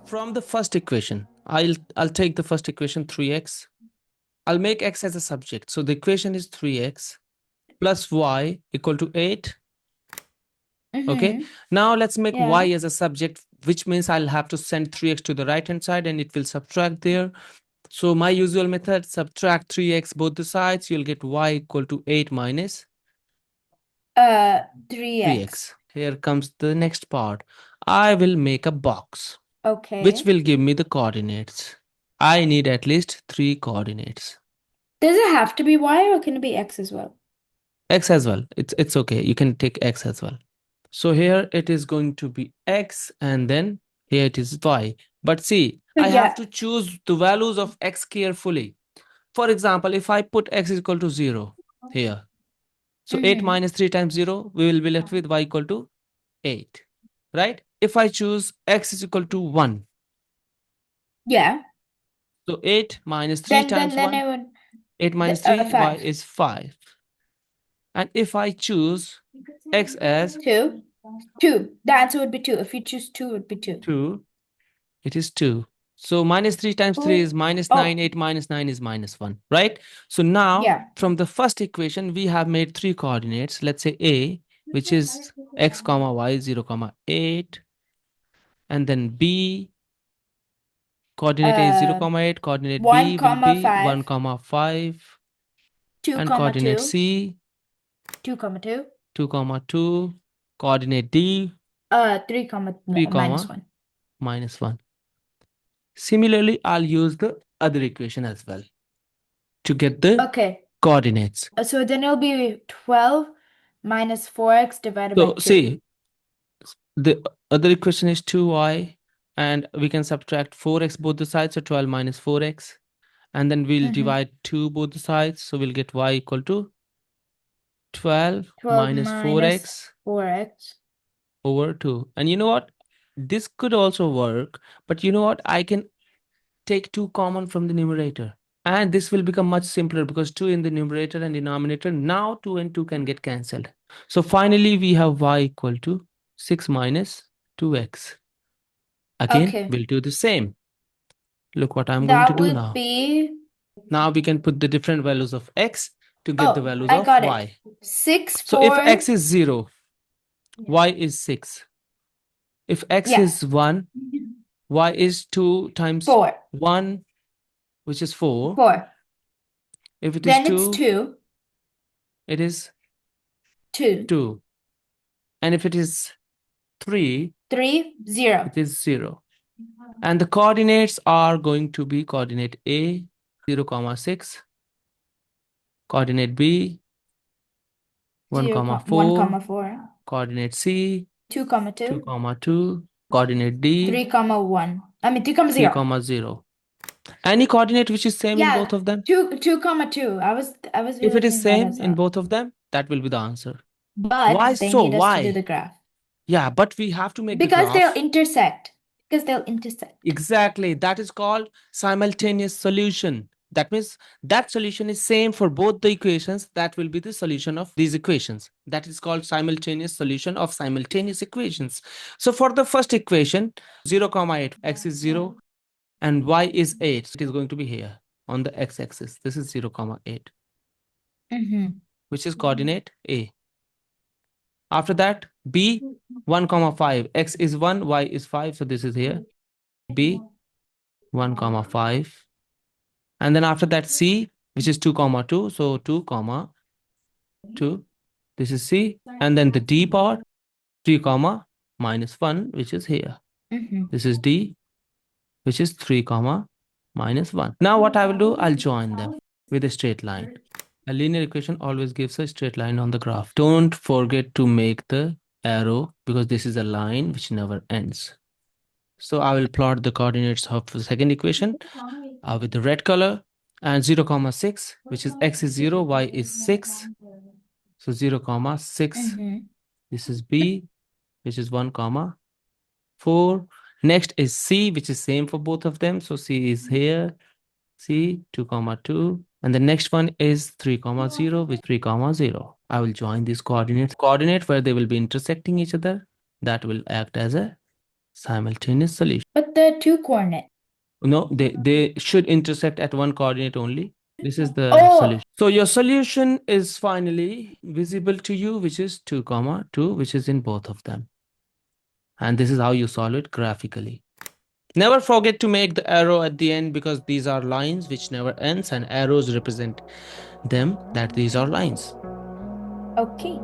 from the first equation, I'll take the first equation 3x. I'll make x as a subject. So the equation is 3x plus y equal to 8. Okay. Now let's make y as a subject, which means I'll have to send 3x to the right hand side and it will subtract there. So my usual method, subtract 3x both the sides, you'll get y equal to 8 minus 3x. Here comes the next part. I will make a box. Okay. Which will give me the coordinates. I need at least 3 coordinates. Does it have to be y or can it be x as well? X as well. It's okay. You can take x as well. So here it is going to be x and then here it is y. But see, I have to choose the values of x carefully. For example, if I put x is equal to 0 here. So 8 minus 3 times 0, we will be left with y equal to 8. Right? If I choose x is equal to 1. Yeah. So 8 minus 3 times 1. 8 minus 3, y is 5. And if I choose x as 2, the answer would be 2. If you choose 2, it would be 2. 2, it is 2. So minus 3 times 3 is minus 9. 8 minus 9 is minus 1, right? So now from the first equation, we have made 3 coordinates. Let's say A, which is x comma y 0 comma 8. And then B, coordinate A is 0 comma 8. Coordinate B will be 1 comma 5. 2 and comma coordinate 2. C 2 comma 2. 2 comma 2. Coordinate D 3 comma 3 minus comma 1. minus 1. Similarly, I'll use the other equation as well to get the coordinates. So then it'll be 12 minus 4x divided by 2. See, the other equation is 2y and we can subtract 4x both the sides, so 12 minus 4x. And then we'll divide 2 both the sides, so we'll get y equal to 12 minus 4x over 2. And you know what? This could also work, but you know what? I can take 2 common from the numerator. And this will become much simpler because 2 in the numerator and denominator. Now 2 and 2 can get cancelled. So finally, we have y equal to 6 minus 2x. Again, we'll do the same. Look what I'm going to do now. Now we can put the different values of x to get the values of y. 6, 4. So if x is 0, y is 6. If x is 1, y is 2 times 1, which is 4. 4. If it is 2, it's 2. It is 2. 2. And if it is 3, 0. It is 0. And the coordinates are going to be coordinate A, 0 comma 6. Coordinate B, 1 comma 4. Coordinate C, 2 comma 2. 2 comma 2. Coordinate D, 3 comma 1. 3 comma 3 0. comma 0. Any coordinate which is same in both of them? 2 comma 2. I was If it is same in both of them, that will be the answer. But why they so? need us Why? to do the graph. Yeah, but we have to make because the graph. they'll intersect. Because they'll intersect. Exactly. That is called simultaneous solution. That means that solution is same for both the equations. That will be the solution of these equations. That is called simultaneous solution of simultaneous equations. So for the first equation, 0 comma 8, x is 0 and y is 8. It is going to be here on the x-axis. This is 0 comma 8, which is coordinate A. After that, B, 1 comma 5. X is 1, y is 5. So this is here. B, 1 comma 5. And then after that, C, which is 2 comma 2. So 2 comma 2. This is C. And then the D part, 3 comma minus 1, which is here. This is D, which is 3 comma minus 1. Now what I will do, I'll join them with a straight line. A linear equation always gives a straight line on the graph. Don't forget to make the arrow because this is a line which never ends. So I will plot the coordinates of the second equation with the red color and 0 comma 6, which is x is 0, y is 6. So 0 comma 6. This is B, which is 1 comma 4. Next is C, which is same for both of them. So C is here. C, 2 comma 2. And the next one is 3 comma 0 with 3 comma 0. I will join these coordinates. Coordinate where they will be intersecting each other. That will act as a simultaneous solution. But the 2 coordinate. No, they should intersect at one coordinate only. This is the Oh. solution. So your solution is finally visible to you, which is 2 comma 2, which is in both of them. And this is how you solve it graphically. Never forget to make the arrow at the end, because these are lines which never ends, and arrows represent them, that these are lines. Okay.